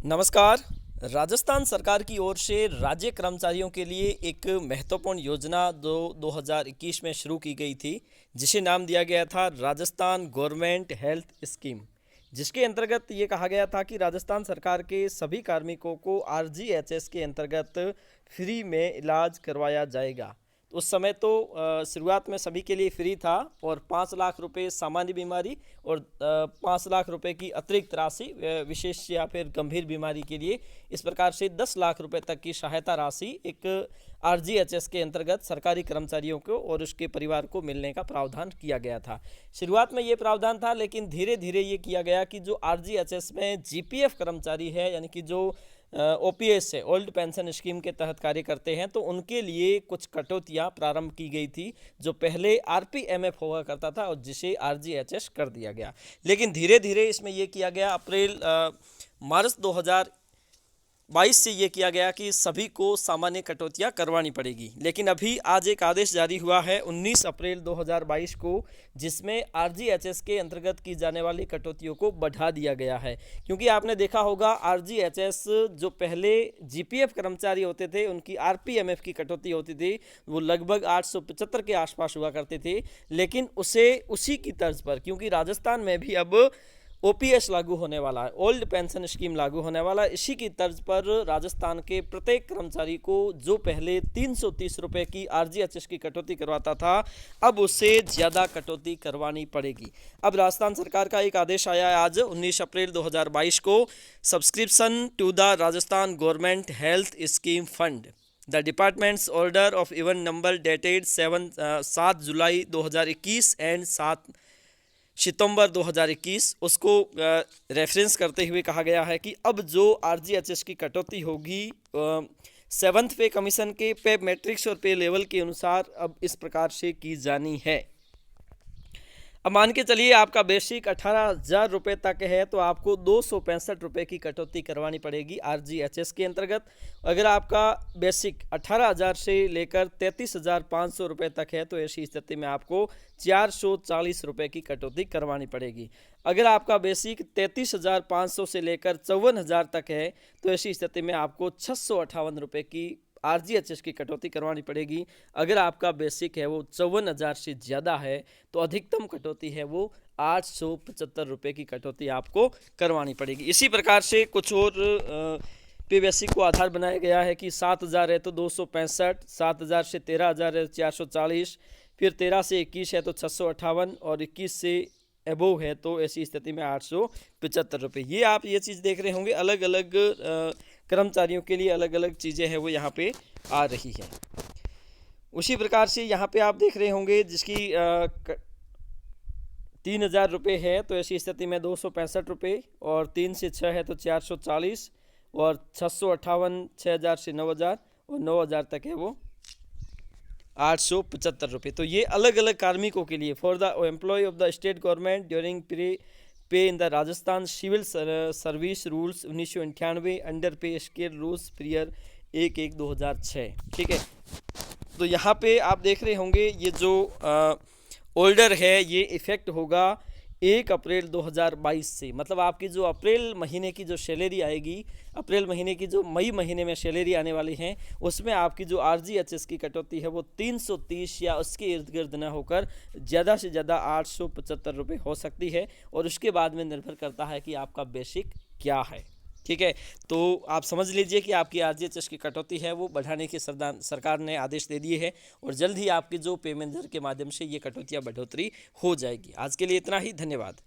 नमस्कार। राजस्थान सरकार की ओर से राज्य कर्मचारियों के लिए एक महत्वपूर्ण योजना 2021 में शुरू की गई थी, जिसे नाम दिया गया था राजस्थान गवर्नमेंट हेल्थ स्कीम। जिसके अंतर्गत ये कहा गया था कि राजस्थान सरकार के सभी कार्मिकों को आरजीएचएस के अंतर्गत फ्री में इलाज करवाया जाएगा। उस समय तो शुरुआत में सभी के लिए फ्री था और 5 लाख रुपए सामान्य बीमारी और 5 लाख रुपए की अतिरिक्त राशि विशेष या फिर गंभीर बीमारी के लिए, इस प्रकार से 10 लाख रुपए तक की सहायता राशि एक आरजीएचएस के अंतर्गत सरकारी कर्मचारियों को और उसके परिवार को मिलने का प्रावधान किया गया था। शुरुआत में ये प्रावधान था, लेकिन धीरे धीरे ये किया गया कि जो आरजीएचएस में जीपीएफ कर्मचारी है, यानी कि जो ओपीएस है, ओल्ड पेंशन स्कीम के तहत कार्य करते हैं, तो उनके लिए कुछ कटौतियां प्रारंभ की गई थी, जो पहले आरपीएमएफ हुआ करता था और जिसे आरजीएचएस कर दिया गया। लेकिन धीरे धीरे इसमें यह किया गया, मार्च 2022 से ये किया गया कि सभी को सामान्य कटौतियां करवानी पड़ेगी। लेकिन अभी आज एक आदेश जारी हुआ है 19 अप्रैल 2022 को, जिसमें आरजीएचएस के अंतर्गत की जाने वाली कटौतियों को बढ़ा दिया गया है। क्योंकि आपने देखा होगा, आरजीएचएस जो पहले जीपीएफ कर्मचारी होते थे, उनकी आरपीएमएफ की कटौती होती थी, वो लगभग 875 के आसपास हुआ करते थे। लेकिन उसी की तर्ज पर, क्योंकि राजस्थान में भी अब ओपीएस लागू होने वाला है, ओल्ड पेंशन स्कीम लागू होने वाला है, इसी की तर्ज पर राजस्थान के प्रत्येक कर्मचारी को जो पहले 330 रुपये की आरजीएचएस की कटौती करवाता था, अब उससे ज़्यादा कटौती करवानी पड़ेगी। अब राजस्थान सरकार का एक आदेश आया है आज 19 अप्रैल 2022 को। Subscription to the Rajasthan government health scheme fund, the departments order of even number dated 7 July 2021 and 7 September 2021, उसको रेफरेंस करते हुए कहा गया है कि अब जो आरजीएचएस की कटौती होगी 7th पे कमीशन के पे मैट्रिक्स और पे लेवल के अनुसार अब इस प्रकार से की जानी है। अब मान के चलिए आपका बेसिक 18,000 रुपये तक है, तो आपको 265 रुपये की कटौती करवानी पड़ेगी आरजीएचएस के अंतर्गत। अगर आपका बेसिक 18,000 से लेकर 33,500 रुपये तक है, तो ऐसी स्थिति में आपको 440 रुपये की कटौती करवानी पड़ेगी। अगर आपका बेसिक 33,500 से लेकर 54,000 तक है, तो ऐसी स्थिति में आपको 658 रुपये की आरजीएचएस की कटौती करवानी पड़ेगी। अगर आपका बेसिक है वो 54,000 से ज़्यादा है, तो अधिकतम कटौती है वो 875 रुपये की कटौती आपको करवानी पड़ेगी। इसी प्रकार से कुछ और पे बेसिक को आधार बनाया गया है कि 7,000 है तो 265, 7,000 से 13,000 है तो 440, फिर 13 से 21 है तो 658 और 21 से एबोव है तो ऐसी स्थिति में 875 रुपये। ये आप ये चीज़ देख रहे होंगे, अलग अलग कर्मचारियों के लिए अलग अलग चीज़ें हैं वो यहाँ पे आ रही है। उसी प्रकार से यहाँ पे आप देख रहे होंगे जिसकी 3,000 रुपये है, तो ऐसी स्थिति में 265 रुपये, और 3 से 6 है तो 440, और 658, 6,000 से 9,000 और 9,000 तक है वो 875 रुपये। तो ये अलग अलग कार्मिकों के लिए, for the employ of the state government during pay in the Rajasthan civil service rules 1998 under pay scale rules period 1/1/2006। ठीक है, तो यहाँ पे आप देख रहे होंगे ये जो ऑर्डर है ये इफेक्ट होगा 1 अप्रैल 2022 से। मतलब आपकी जो अप्रैल महीने की जो सैलरी आएगी, अप्रैल महीने की जो मई महीने में सैलरी आने वाली है, उसमें आपकी जो आरजीएचएस की कटौती है वो 330 या उसके इर्द गिर्द न होकर ज़्यादा से ज़्यादा 875 रुपये हो सकती है, और उसके बाद में निर्भर करता है कि आपका बेसिक क्या है। ठीक है, तो आप समझ लीजिए कि आपकी आरजीएचएस की कटौती है वो बढ़ाने की सरकार ने आदेश दे दिए हैं, और जल्द ही आपकी जो पेमेंट दर के माध्यम से ये कटौतियाँ बढ़ोतरी हो जाएगी। आज के लिए इतना ही, धन्यवाद।